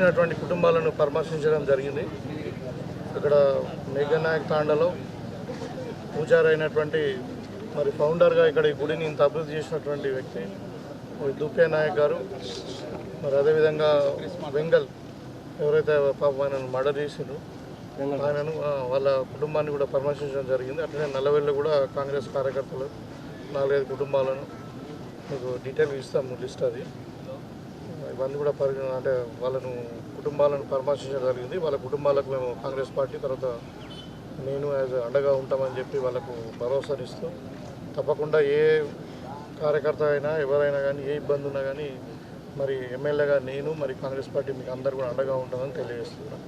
వచ్చినటువంటి కుటుంబాలను పరామర్శించడం జరిగింది. ఇక్కడ మేఘనాయక్ తాండలో పూజారి అయినటువంటి మరి ఫౌండర్గా ఇక్కడ ఈ గుడిని ఇంత అభివృద్ధి చేసినటువంటి వ్యక్తి దుప్పే నాయక్ గారు, మరి అదేవిధంగా వెంగల్ ఎవరైతే పాపం ఆయనను మర్డర్ చేసిండ్రు ఆయనను వాళ్ళ కుటుంబాన్ని కూడా పరామర్శించడం జరిగింది. అట్లనే నల్లవెల్లి కూడా కాంగ్రెస్ కార్యకర్తలు 4-5 కుటుంబాలను మీకు డీటెయిల్ ఇస్తాము లిస్ట్. అది ఇవన్నీ కూడా అంటే వాళ్ళను కుటుంబాలను పరామర్శించడం జరిగింది. వాళ్ళ కుటుంబాలకు మేము కాంగ్రెస్ పార్టీ తర్వాత నేను యాజ్ అండగా ఉంటామని చెప్పి వాళ్ళకు భరోసానిస్తూ తప్పకుండా ఏ కార్యకర్త అయినా ఎవరైనా కానీ ఏ ఇబ్బంది ఉన్నా కానీ మరి ఎమ్మెల్యేగా నేను మరి కాంగ్రెస్ పార్టీ మీకు అందరు కూడా అండగా ఉంటామని తెలియజేస్తున్నాను.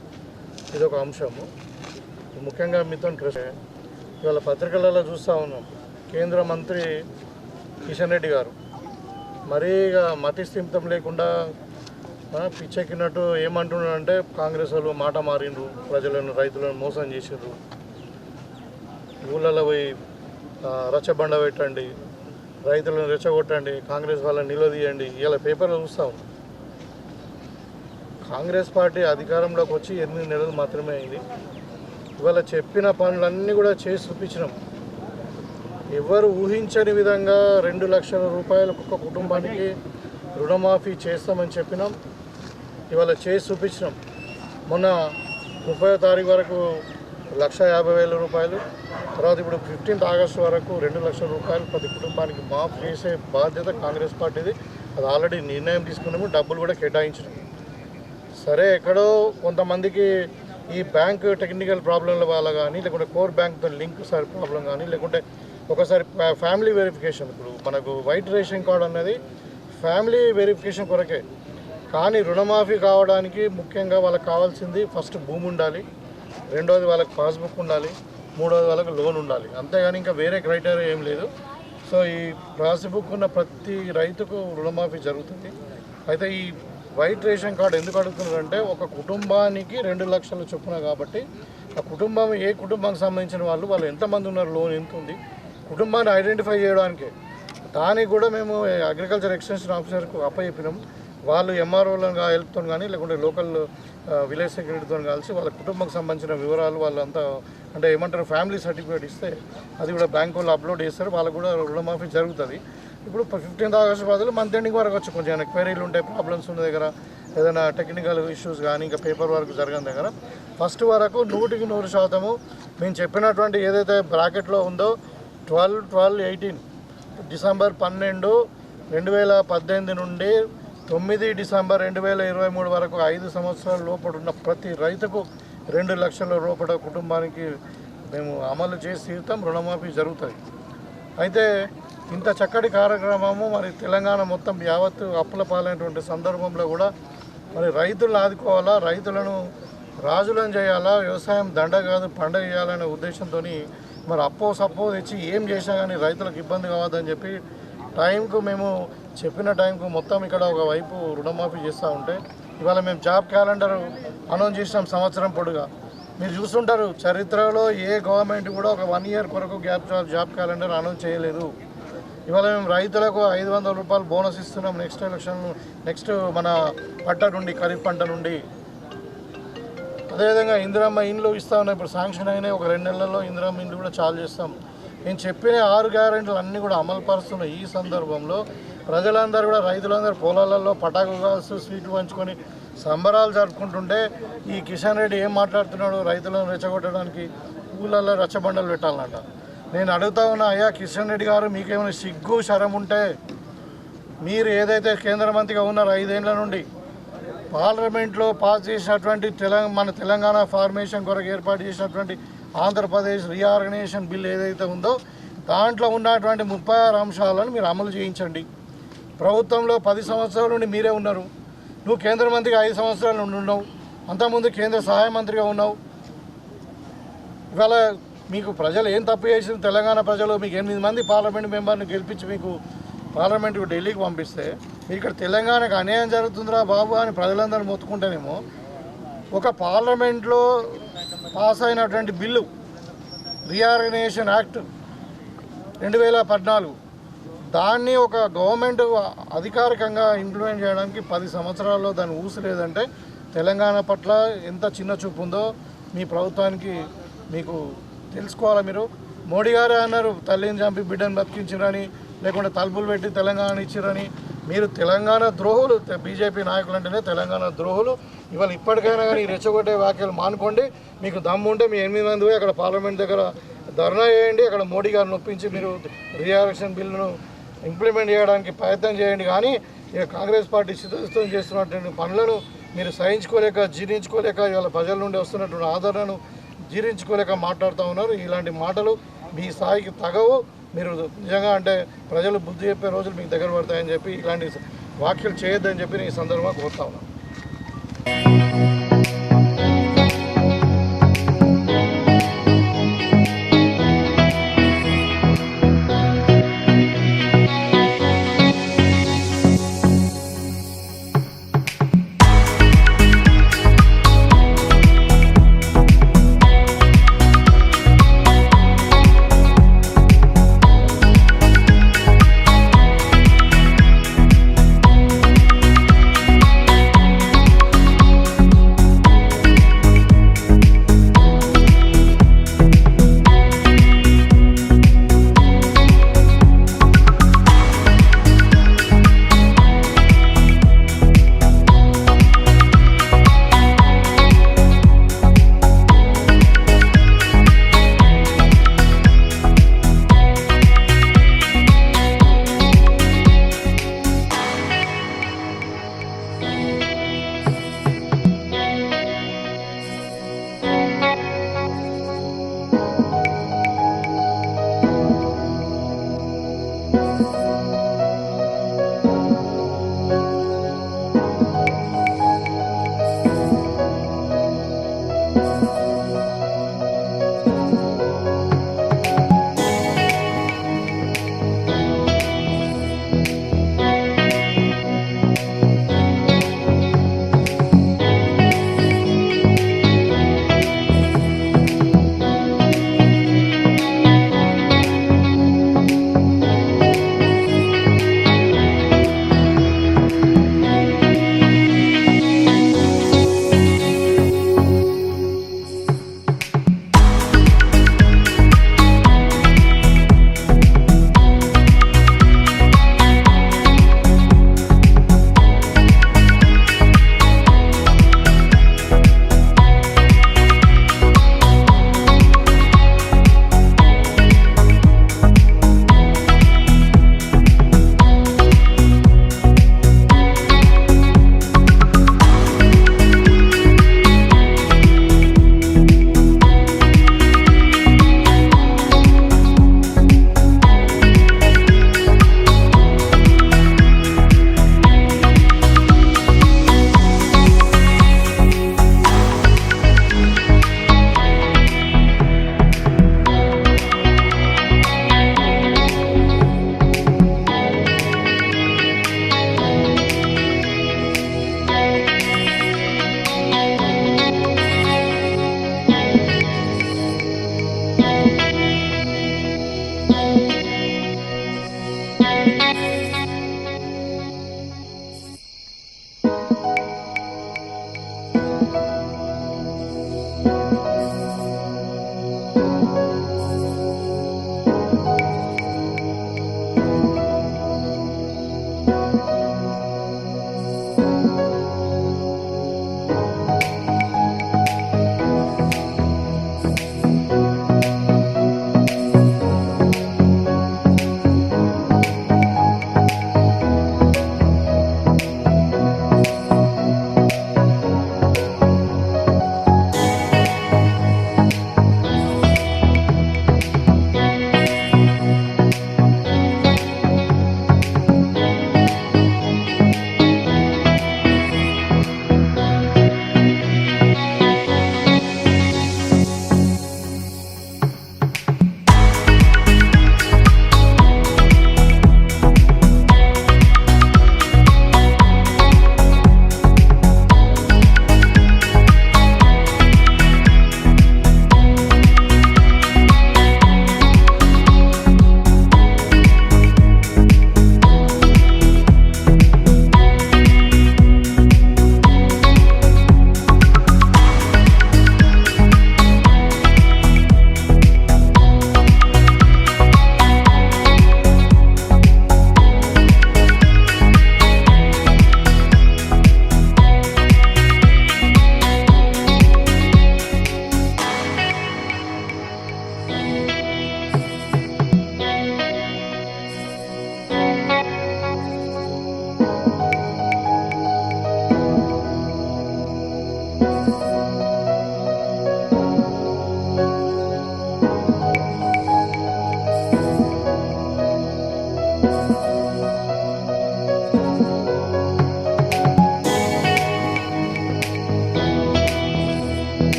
ఇది ఒక అంశము. ముఖ్యంగా మీతో ఇవాళ పత్రికలలో చూస్తూ ఉన్నాం, కేంద్ర మంత్రి కిషన్ రెడ్డి గారు మరీ ఇక మతి స్థిమితం లేకుండా పిచ్చెక్కినట్టు ఏమంటున్నారంటే కాంగ్రెస్ వాళ్ళు మాట మారిండ్రు, ప్రజలను రైతులను మోసం చేసిండ్రు, ఊళ్ళలో పోయి రచ్చబండ పెట్టండి, రైతులను రెచ్చగొట్టండి, కాంగ్రెస్ వాళ్ళని నిలదీయండి. ఇలా పేపర్లో చూస్తాం. కాంగ్రెస్ పార్టీ అధికారంలోకి వచ్చి 8 నెలలు మాత్రమే అయింది. ఇవాళ చెప్పిన పనులన్నీ కూడా చేసి చూపించినాం. ఎవరు ఊహించని విధంగా 2 లక్షల రూపాయలు ఒక్కొక్క కుటుంబానికి రుణమాఫీ చేస్తామని చెప్పినాం. ఇవాళ చేసి చూపించినాం. మొన్న 30వ తారీఖు వరకు 1,50,000 రూపాయలు, తర్వాత ఇప్పుడు 15th ఆగస్టు వరకు 2 లక్షల రూపాయలు ప్రతి కుటుంబానికి మాఫ్ చేసే బాధ్యత కాంగ్రెస్ పార్టీది. అది ఆల్రెడీ నిర్ణయం తీసుకున్నాము, డబ్బులు కూడా కేటాయించినాము. సరే, ఎక్కడో కొంతమందికి ఈ బ్యాంక్ టెక్నికల్ ప్రాబ్లంల వల్ల కానీ, లేకుంటే కోర్ బ్యాంక్తో లింక్ సార్ ప్రాబ్లం కానీ, లేకుంటే ఒకసారి ఫ్యామిలీ వెరిఫికేషన్, ఇప్పుడు మనకు వైట్ రేషన్ కార్డు అన్నది ఫ్యామిలీ వెరిఫికేషన్ కొరకే. కానీ రుణమాఫీ కావడానికి ముఖ్యంగా వాళ్ళకి కావాల్సింది ఫస్ట్ భూమి ఉండాలి, రెండోది వాళ్ళకి పాస్బుక్ ఉండాలి, మూడోది వాళ్ళకి లోన్ ఉండాలి. అంతేగాని ఇంకా వేరే క్రైటీరియా ఏం లేదు. సో ఈ పాస్బుక్ ఉన్న ప్రతి రైతుకు రుణమాఫీ జరుగుతుంది. అయితే ఈ వైట్ రేషన్ కార్డు ఎందుకు అడుగుతున్నారంటే ఒక కుటుంబానికి 2 లక్షల చొప్పున కాబట్టి ఆ కుటుంబం ఏ కుటుంబానికి సంబంధించిన వాళ్ళు ఎంతమంది ఉన్నారు, లోన్ ఎంత ఉంది, కుటుంబాన్ని ఐడెంటిఫై చేయడానికే. దానికి కూడా మేము అగ్రికల్చర్ ఎక్స్టెన్షన్ ఆఫీసర్కు అప్పచెప్పినాం. వాళ్ళు ఎంఆర్ఓలను హెల్ప్తో కానీ లేకుంటే లోకల్ విలేజ్ సెక్రటరీతో కలిసి వాళ్ళ కుటుంబానికి సంబంధించిన వివరాలు వాళ్ళంతా అంటే ఏమంటారు ఫ్యామిలీ సర్టిఫికేట్ ఇస్తే అది కూడా బ్యాంక్ వాళ్ళు అప్లోడ్ చేస్తారు. వాళ్ళకు కూడా రుణమాఫీ జరుగుతుంది. ఇప్పుడు 15th ఆగస్టు బదులు మంత్ ఎండింగ్ వరకు వచ్చి కొంచెం క్వైరీలు ఉంటాయి, ప్రాబ్లమ్స్ ఉన్న దగ్గర, ఏదైనా టెక్నికల్ ఇష్యూస్ కానీ ఇంకా పేపర్ వర్క్ జరగని దగ్గర ఫస్ట్ వరకు 100% మేము చెప్పినటువంటి ఏదైతే బ్రాకెట్లో ఉందో 12-18 డిసెంబర్ 12, 2018 నుండి 9 డిసెంబర్ 2023 వరకు 5 సంవత్సరాల లోపల ఉన్న ప్రతి రైతుకు 2 లక్షల రూపాయల కుటుంబానికి మేము అమలు చేసి తీరుతాం, రుణమాఫీ జరుగుతుంది. అయితే ఇంత చక్కటి కార్యక్రమము మరి తెలంగాణ మొత్తం యావత్తు అప్పుల పాలైనటువంటి సందర్భంలో కూడా మరి రైతులను ఆదుకోవాలా, రైతులను రాజులను చేయాలా, వ్యవసాయం దండ కాదు పండగ చేయాలనే ఉద్దేశంతో మరి అప్పో సప్పో తెచ్చి ఏం చేసినా కానీ రైతులకు ఇబ్బంది కావద్దని చెప్పి టైంకు మేము చెప్పిన టైంకు మొత్తం ఇక్కడ ఒకవైపు రుణమాఫీ చేస్తూ ఉంటే ఇవాళ మేము జాబ్ క్యాలెండర్ అనౌన్స్ చేసినాం సంవత్సరం పొడుగా. మీరు చూస్తుంటారు చరిత్రలో ఏ గవర్నమెంట్ కూడా ఒక 1 ఇయర్ కొరకు జాబ్ క్యాలెండర్ అనౌన్స్ చేయలేదు. ఇవాళ మేము రైతులకు 500 రూపాయలు బోనస్ ఇస్తున్నాం నెక్స్ట్ మన పంట నుండి, ఖరీఫ్ పంట నుండి. అదేవిధంగా ఇందిరమ్మ ఇండ్లు ఇస్తా ఉన్నాం. ఇప్పుడు శాంక్షన్ అయినాయి, ఒక 2 నెలల్లో ఇందిరమ్మ ఇండ్లు కూడా చాలు చేస్తాం. నేను చెప్పిన 6 గ్యారెంటీలు అన్నీ కూడా అమలు పరుస్తున్న ఈ సందర్భంలో ప్రజలందరూ కూడా రైతులందరూ పొలాలలో పటాకు కాల్స్తూ స్వీట్లు పంచుకొని సంబరాలు జరుపుకుంటుంటే ఈ కిషన్ రెడ్డి ఏం మాట్లాడుతున్నాడు, రైతులను రెచ్చగొట్టడానికి ఊళ్ళల్లో రచ్చబండలు పెట్టాలంట. నేను అడుగుతా ఉన్నా, అయ్యా కిషన్ రెడ్డి గారు మీకేమైనా సిగ్గు శరం ఉంటే మీరు ఏదైతే కేంద్ర మంత్రిగా ఉన్నారో 5 ఏళ్ల నుండి పార్లమెంట్లో పాస్ చేసినటువంటి మన తెలంగాణ ఫార్మేషన్ కొరకు ఏర్పాటు చేసినటువంటి ఆంధ్రప్రదేశ్ రీఆర్గనైజేషన్ బిల్ ఏదైతే ఉందో దాంట్లో ఉన్నటువంటి 36 అంశాలను మీరు అమలు చేయించండి. ప్రభుత్వంలో 10 సంవత్సరాల నుండి మీరే ఉన్నారు. నువ్వు కేంద్ర మంత్రిగా 5 సంవత్సరాల నుండి ఉన్నావు, అంతకుముందు కేంద్ర సహాయ మంత్రిగా ఉన్నావు. ఇవాళ మీకు ప్రజలు ఏం తప్పు చేసిన తెలంగాణ ప్రజలు మీకు 8 మంది పార్లమెంట్ మెంబర్ని గెలిపించి మీకు పార్లమెంట్కు ఢిల్లీకి పంపిస్తే మీరు ఇక్కడ తెలంగాణకు అన్యాయం జరుగుతుందిరా బాబు అని ప్రజలందరూ మొత్తుకుంటేనేమో ఒక పార్లమెంట్లో పాస్ అయినటువంటి బిల్లు రీఆర్గనైజేషన్ యాక్ట్ 2014 దాన్ని ఒక గవర్నమెంట్ అధికారికంగా ఇంప్లిమెంట్ చేయడానికి 10 సంవత్సరాల్లో దాన్ని ఊసలేదంటే తెలంగాణ పట్ల ఎంత చిన్న చూపు ఉందో మీ ప్రభుత్వానికి మీకు తెలుసుకోవాలా. మీరు మోడీ గారే అన్నారు తల్లిని చంపి బిడ్డను బతికించారని, లేకుంటే తలుపులు పెట్టి తెలంగాణ ఇచ్చారని. మీరు తెలంగాణ ద్రోహులు, బీజేపీ నాయకులు అంటేనే తెలంగాణ ద్రోహులు. ఇవాళ ఇప్పటికైనా కానీ రెచ్చగొట్టే వ్యాఖ్యలు మానుకోండి. మీకు దమ్ము ఉంటే మీ 8 మంది పోయి అక్కడ పార్లమెంట్ దగ్గర ధర్నా చేయండి. అక్కడ మోడీ గారిని ఒప్పించి మీరు రీఎలక్షన్ బిల్లును ఇంప్లిమెంట్ చేయడానికి ప్రయత్నం చేయండి. కానీ ఇక కాంగ్రెస్ పార్టీ సిద్ధం చేస్తున్నటువంటి పనులను మీరు సహించుకోలేక, జీర్ణించుకోలేక, ఇవాళ ప్రజల నుండి వస్తున్నటువంటి ఆదరణను జీర్ణించుకోలేక మాట్లాడుతూ ఉన్నారు. ఇలాంటి మాటలు మీ స్థాయికి తగవు. మీరు నిజంగా అంటే ప్రజలు బుద్ధి చెప్పే రోజులు మీకు దగ్గర పడతాయని చెప్పి ఇలాంటి వ్యాఖ్యలు చేయొద్దని చెప్పి నేను ఈ సందర్భంగా కోరుతా ఉన్నాను.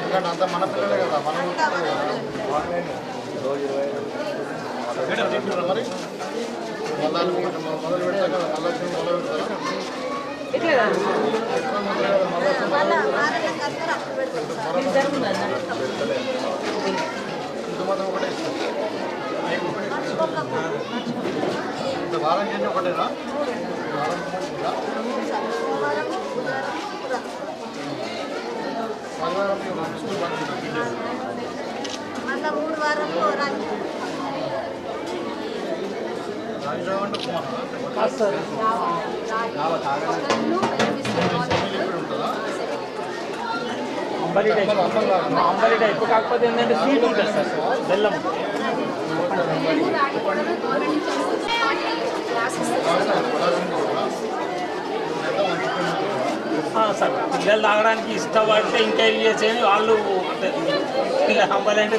ఎందుకంటే అంత మన పిల్లలే కదా మనం మరి మళ్ళీ కొంచెం మొదలు పెడతాం కదా మళ్ళీ మొదలు పెడతారా ఒకటే వారం చేసి ఒకటేనా మళ్ళా 3 వారంలో అంబలి టైప్ కాకపోతే ఏంటంటే స్వీట్ ఉంటుంది సార్ బెల్లం సార్ పిల్లలు తాగడానికి ఇష్టపడితే ఇంకా ఇవి చేసి వాళ్ళు అంబలి అంటే